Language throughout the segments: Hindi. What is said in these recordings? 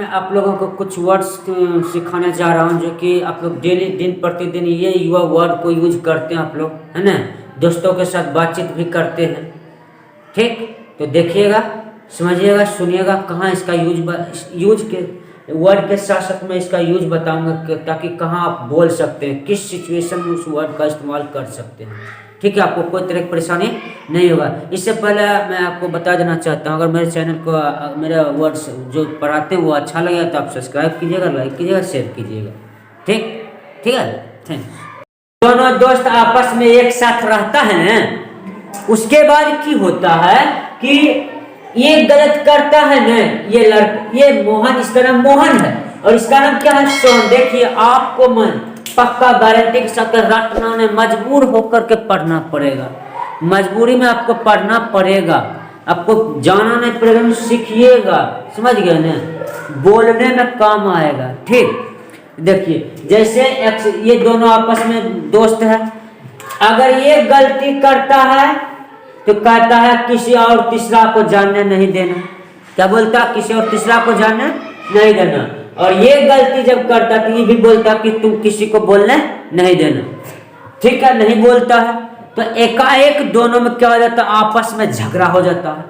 मैं आप लोगों को कुछ वर्ड्स सिखाने जा रहा हूँ जो कि आप लोग डेली दिन प्रतिदिन ये युवा वर्ड को यूज करते हैं आप लोग, है ना। दोस्तों के साथ बातचीत भी करते हैं, ठीक। तो देखिएगा, समझिएगा, सुनिएगा कहाँ इसका यूज के वर्ड के साथ साथ मैं इसका यूज बताऊंगा ताकि कहाँ आप बोल सकते हैं, किस सिचुएशन में उस वर्ड का इस्तेमाल कर सकते हैं, ठीक है। आपको कोई तरह की परेशानी नहीं होगा। इससे पहले मैं आपको बता देना चाहता हूँ, अगर मेरे चैनल को मेरे वर्ड्स जो पढ़ाते हैं वो अच्छा लगे तो आप सब्सक्राइब कीजिएगा, लाइक कीजिएगा, शेयर कीजिएगा, ठीक ठीक है। थैंक्स। दोनों दोस्त आपस में एक साथ रहता है ना, उसके बाद की होता है कि ये गलत करता है ना, ये लड़का, ये मोहन, इसका नाम मोहन है और इसका नाम क्या है, सोहन। देखिए आपको मन पक्का गारंटी के साथ रटना में मजबूर होकर के पढ़ना पड़ेगा, मजबूरी में आपको पढ़ना पड़ेगा, आपको जाना नहीं पड़ेगा, सीखिएगा, समझ गए ना, बोलने में काम आएगा, ठीक। देखिए जैसे ये दोनों आपस में दोस्त है, अगर ये गलती करता है तो कहता है किसी और तीसरा को जानने नहीं देना, क्या बोलता, किसी और तीसरा को जानने नहीं देना। और ये गलती जब करता तो ये भी बोलता कि तुम किसी को बोलने नहीं देना, ठीक है, नहीं बोलता है तो एकाएक दोनों में क्या हो जाता है, आपस में झगड़ा हो जाता है।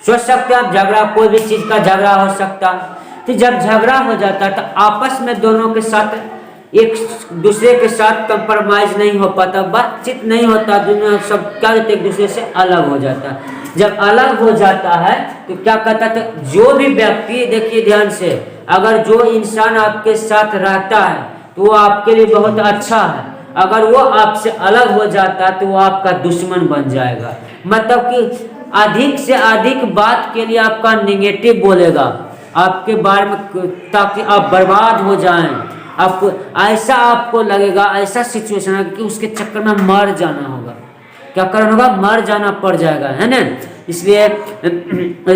सोच सकते हैं आप, झगड़ा कोई भी चीज का झगड़ा हो सकता है, तो जब झगड़ा हो जाता है तो आपस में दोनों के साथ एक दूसरे के साथ कंप्रोमाइज नहीं हो पाता, बातचीत नहीं होता, दुनिया सब क्या कहते एक दूसरे से अलग हो जाता है। जब अलग हो जाता है तो क्या कहता है, जो भी व्यक्ति, देखिए ध्यान से, अगर जो इंसान आपके साथ रहता है तो वो आपके लिए बहुत अच्छा है, अगर वो आपसे अलग हो जाता है तो वो आपका दुश्मन बन जाएगा। मतलब कि अधिक से अधिक बात के लिए आपका निगेटिव बोलेगा आपके बारे में, ताकि आप बर्बाद हो जाएं। आपको ऐसा आपको लगेगा, ऐसा सिचुएशन है कि उसके चक्कर में मर जाना होगा, क्या करना होगा, मर जाना पड़ जाएगा, है ना। इसलिए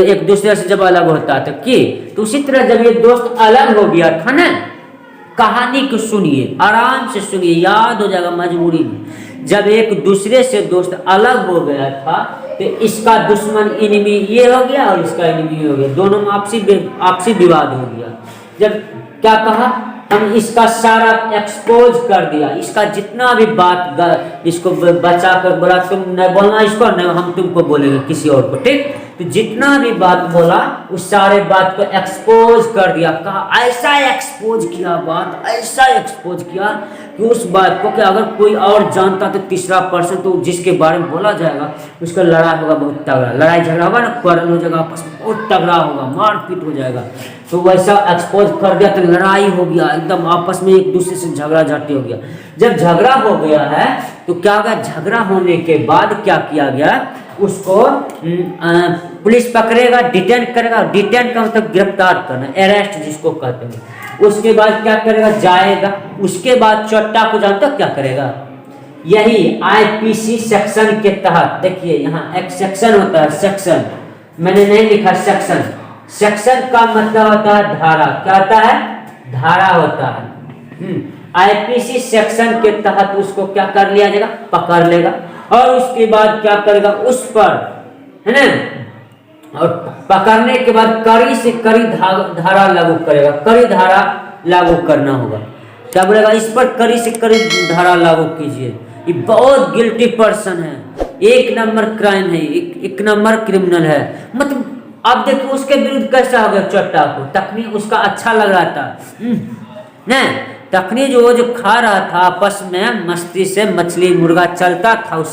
एक दूसरे से जब अलग होता था कि, तो उसी तरह जब ये दोस्त अलग हो गया था ना, कहानी को सुनिए, आराम से सुनिए, याद हो जाएगा मजबूरी में। जब एक दूसरे से दोस्त अलग हो गया था तो इसका दुश्मन इनमी ये हो गया और इसका इनमी हो गया, दोनों में आपसी विवाद हो गया। जब क्या कहा, हम इसका सारा एक्सपोज कर दिया, इसका जितना भी बात, इसको बचा कर बोला तुम नहीं बोलना इसको, नहीं हम तुमको बोलेंगे किसी और को, ठीक। तो जितना भी बात बोला उस सारे बात को एक्सपोज कर दिया, कहा ऐसा एक्सपोज किया, बात ऐसा एक्सपोज किया कि उस बात को कि अगर कोई और जानता तो तीसरा पर्सन, तो जिसके बारे में बोला जाएगा उसका लड़ाई होगा, बहुत तगड़ा लड़ाई झगड़ा होगा ना, क्वारल हो जाएगा, आपस में बहुत तगड़ा होगा, मारपीट हो जाएगा। तो वैसा एक्सपोज कर दिया तो लड़ाई हो गया, एकदम आपस में एक दूसरे से झगड़ा झाटी हो गया। जब झगड़ा हो गया है तो क्या होगा, झगड़ा होने के बाद क्या किया गया, उसको पुलिस पकड़ेगा, डिटेन करेगा, डिटेन का मतलब गिरफ्तार करना, अरेस्ट जिसको कहते हैं। उसके बाद क्या करेगा, जाएगा, उसके बाद चट्टा को जानता क्या करेगा, यही आईपीसी सेक्शन के तहत, देखिए यहाँ एक सेक्शन होता है, सेक्शन मैंने नहीं लिखा, सेक्शन, सेक्शन का मतलब होता है धारा, क्या होता है, धारा होता है। आईपीसी सेक्शन के तहत उसको क्या कर लिया जाएगा, पकड़ लेगा, और उसके बाद क्या करेगा, उस पर, है ना, और पकड़ने के बाद कड़ी से कड़ी धारा लागू करेगा, कड़ी धारा लागू करना होगा, क्या बोलेगा, इस पर कड़ी से कड़ी धारा लागू कीजिए, ये बहुत गिल्टी पर्सन है, एक नंबर क्राइम है, एक नंबर क्रिमिनल है। मतलब अब देखो उसके विरुद्ध कैसा हो गया, चट्टा को तखनी उसका अच्छा लग रहा था ना, तखनी जो खा रहा था आपस में मस्ती से, मछली मुर्गा चलता था उस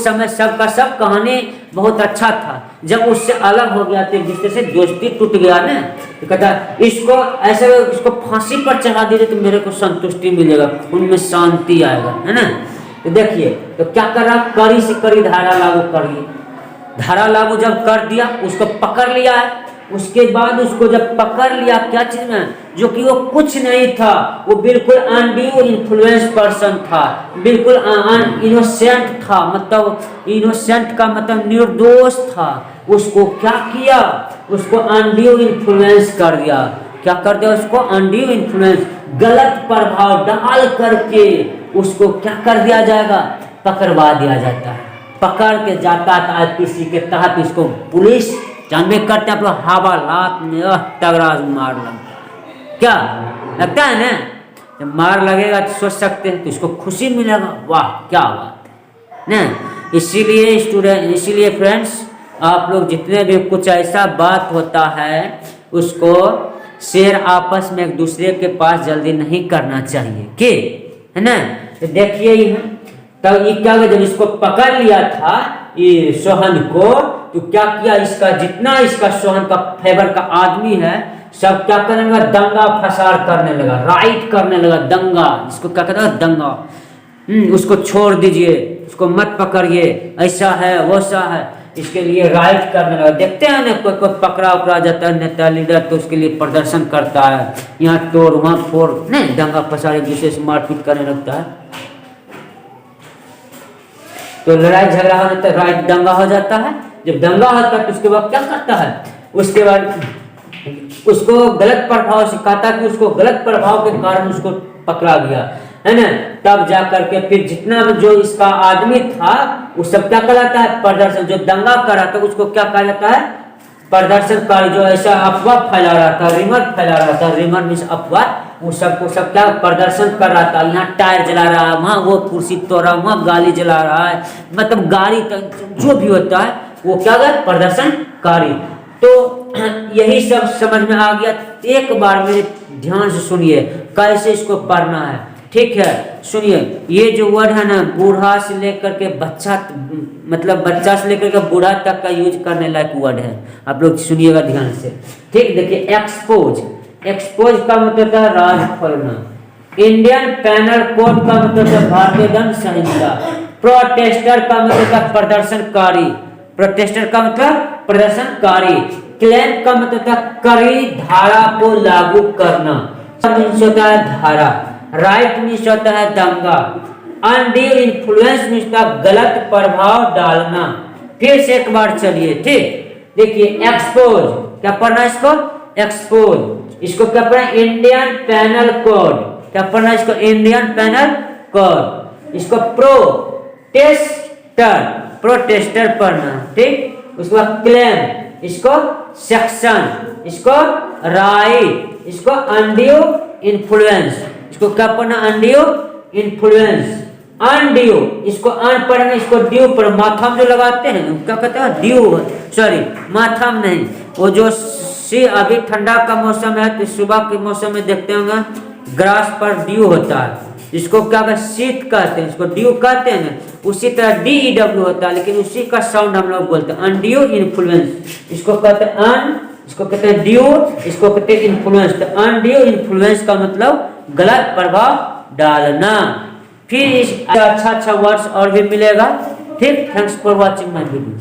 समय सबका सब कहानी बहुत अच्छा था। जब उससे अलग हो गया तो एक दूसरे से दोस्ती टूट गया ना, तो कहता इसको ऐसे, इसको फांसी पर चढ़ा दीजिए तो मेरे को संतुष्टि मिलेगा, उनमें शांति आएगा, है ना। तो देखिए तो क्या कर रहा, कड़ी से कड़ी धारा लागू करिए, धारा लागू जब कर दिया, उसको पकड़ लिया है, उसके बाद उसको जब पकड़ लिया क्या चीज में, जो कि वो कुछ नहीं था, वो बिल्कुल अनड्यू इन्फ्लुएंस पर्सन था, बिल्कुल इनोसेंट था, मतलब इनोसेंट का मतलब निर्दोष था। उसको क्या किया, उसको अनड्यू इन्फ्लुएंस कर दिया, क्या कर दिया, उसको अनड्यू इन्फ्लुएंस, गलत प्रभाव डाल करके उसको क्या कर दिया जाएगा, पकड़वा दिया जाता है, पकड़ के जाता था आईपीसी के तहत उसको पुलिस जानबे करते हैं आप लोग हवा लात में तगड़ा मार लगता है, क्या लगता है ना? जब मार लगेगा तो सोच सकते हैं, तो इसको खुशी मिलेगा, वाह क्या बात है ना। इसीलिए स्टूडेंट, इसीलिए फ्रेंड्स, आप लोग जितने भी कुछ ऐसा बात होता है उसको शेयर आपस में एक दूसरे के पास जल्दी नहीं करना चाहिए, कि है ना। तो देखिए ही है, तब ये क्या, जब इसको पकड़ लिया था ये सोहन को, तो क्या किया, इसका जितना इसका सोहन का फेवर का आदमी है सब क्या करने लगा, दंगा फसाद करने लगा, राइट करने लगा, दंगा, इसको क्या कहता है, दंगा। उसको छोड़ दीजिए, उसको मत पकड़िए, ऐसा है वैसा है, इसके लिए राइट करने लगा। देखते हैं ना, कोई कोई पकड़ा उपड़ा जाता है नेता लीडर, तो उसके लिए प्रदर्शन करता है, यहाँ तोड़ वहाँ फोड़, नहीं दंगा फसाद, एक दूसरे से मारपीट करने लगता है। तो लड़ाई झगड़ा होने तक राइट दंगा हो जाता है। जब दंगा होता है तो उसके बाद क्या करता है, उसके बाद उसको गलत प्रभाव सिखाता कि उसको गलत प्रभाव के कारण उसको पकड़ा गया, है ना। तब जा करके फिर जितना जो इसका आदमी था वो सब क्या कहलाता है, प्रदर्शन। जो दंगा कर रहा था उसको क्या कहा जाता है, प्रदर्शनकारी। जो ऐसा अफवाह फैला रहा था, रिमर फैला रहा था, रिमर मीन्स अफवाह, वो सबको सब क्या प्रदर्शन कर रहा था। यहाँ टायर जला रहा है, वहाँ वो कुर्सी तोड़ा, वहाँ गाली जला रहा है, मतलब गाड़ी जो भी होता है वो क्या है, प्रदर्शनकारी। तो यही सब समझ में आ गया। एक बार मेरे ध्यान से सुनिए कैसे इसको पढ़ना है, ठीक है। सुनिए, ये जो वर्ड है ना, बूढ़ा से लेकर के बच्चा, मतलब बच्चा से लेकर के बूढ़ा तक का यूज करने लायक वर्ड है। आप लोग सुनिएगा ध्यान से, ठीक। देखिए, एक्सपोज, एक्सपोज का मतलब है राज खोलना। इंडियन पैनल कोड का मतलब है भारतीय दंड संहिता। प्रोटेस्टर का मतलब है प्रदर्शनकारी, प्रोटेस्टर का मतलब प्रदर्शनकारी। क्लेम का मतलब है कड़ी धारा को लागू करना, मीन्स होता है धारा। राइट मीन्स होता है दंगा। अनड्यू इन्फ्लुएंस मीन्स होता है गलत प्रभाव डालना। फिर से एक बार चलिए, ठीक। देखिए, एक्सपोज, क्या पढ़ना है इसको, एक्सपोज। इसको क्या पढ़ना है, इंडियन पैनल कोड। क्या पढ़ना है इसको, इंडियन पैनल कोड। इसको प्रोटेस्टर, प्रोटेस्टर पढ़ना, ठीक। उसके बाद क्लेम, इसको सेक्शन, इसको राइट, इसको अनड्यू इन्फ्लुएंस। इसको क्या पढ़ना, अनड्यू इन्फ्लुएंस। अनड्यू, इसको अन पढ़ना, इसको ड्यू पर माथा में जो लगाते हैं क्या कहते हैं, ड्यू, सॉरी माथा में नहीं, वो जो सी अभी ठंडा का मौसम है तो सुबह के मौसम में देखते होंगे ग्रास पर ड्यू होता है, इसको क्या कहते हैं, शीत कहते हैं, इसको ड्यू कहते हैं ना। उसी तरह DEW होता है, लेकिन उसी का साउंड हम लोग बोलते हैं, अनड्यू इन्फ्लुएंस। इसको कहते हैं अन, इसको कहते हैं ड्यू, इसको कहते हैं इन्फ्लुएंस। तो अनड्यू इन्फ्लुएंस का मतलब गलत प्रभाव डालना। फिर इस अच्छा अच्छा वर्ड्स और भी मिलेगा, ठीक। Thanks for watching my video.